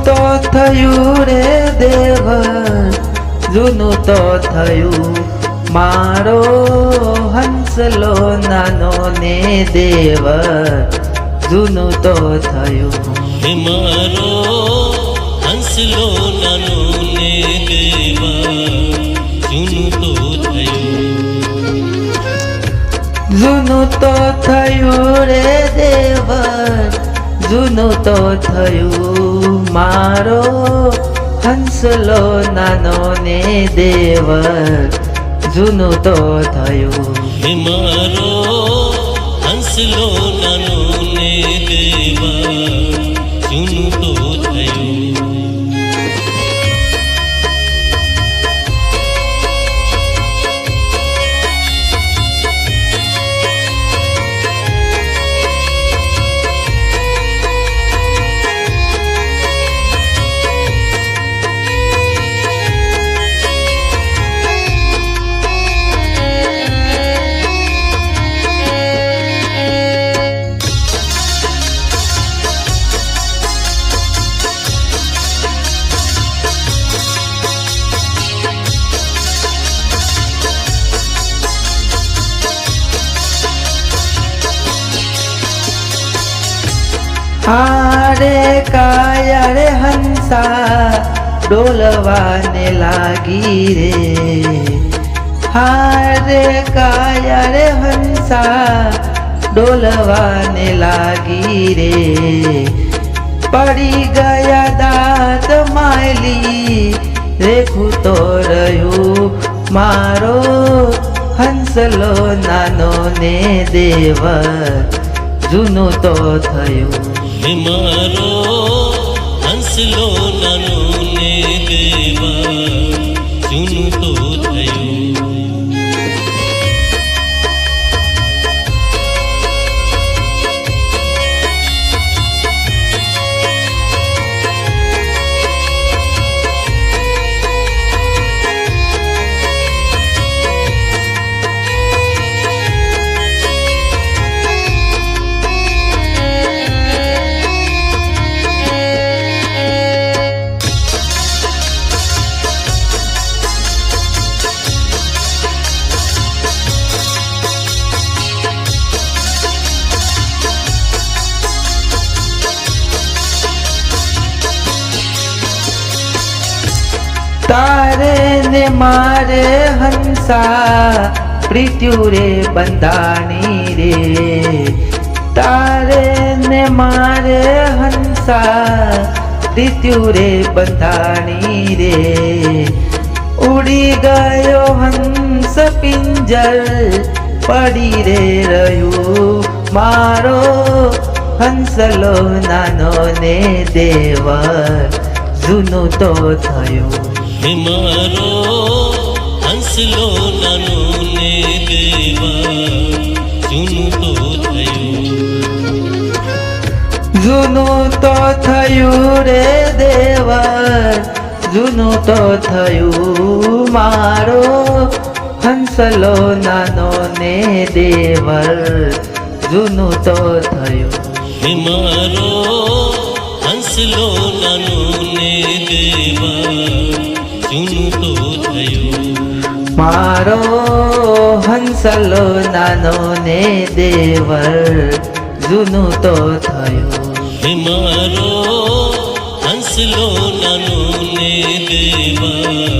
તો થયું રે દેવર, જૂનું તો થયું મારો હંસલો નાનો ને દેવર, જૂનું તો થયું મારો હંસલો નાનો ને દેવર, જૂનું તો થયું, જૂનું તો થયું રે દેવર, જૂનું તો થયું મારો હંસલો નાનો ને દેવર, જૂનું તો થયું મારો હંસલો નાનો ને દેવર, જૂનું તો થયું. હારે કાયા રે હંસા ડોલવાને લાગી રે, હારે કાયા રે હંસા ડોલવાને લાગી રે, પડી ગયા દાંત માયલી રેખું તો રહ્યું મારો હંસલો નાનો ને દેવર, જૂનું તો થયું મારો હંસલો નાનો ને દેવર, જૂનું તો થયું. તારે ને મારે હંસા પ્રીત્યુ રે બંધાણી રે, તારે ને મારે હંસા પ્રીત્યુ રે બંધાણી રે, ઉડી ગયો હંસ પિંજર પડી રે રહ્યું મારો હંસલો નાનો ને દેવર, જૂનું તો થયું મારો હંસલો નાનો ને દેવર, જૂનું તો થયું, જૂનું તો થયું રે દેવર, જૂનું તો થયું મારો હંસલો નાનો ને દેવર, જૂનું તો થયું મારો હંસલો નાનો ને દેવર, જૂનું તો થયું, મારો હંસલો નાનો ને દેવર, જૂનું તો થયું મારો હંસલો નાનો ને દેવર,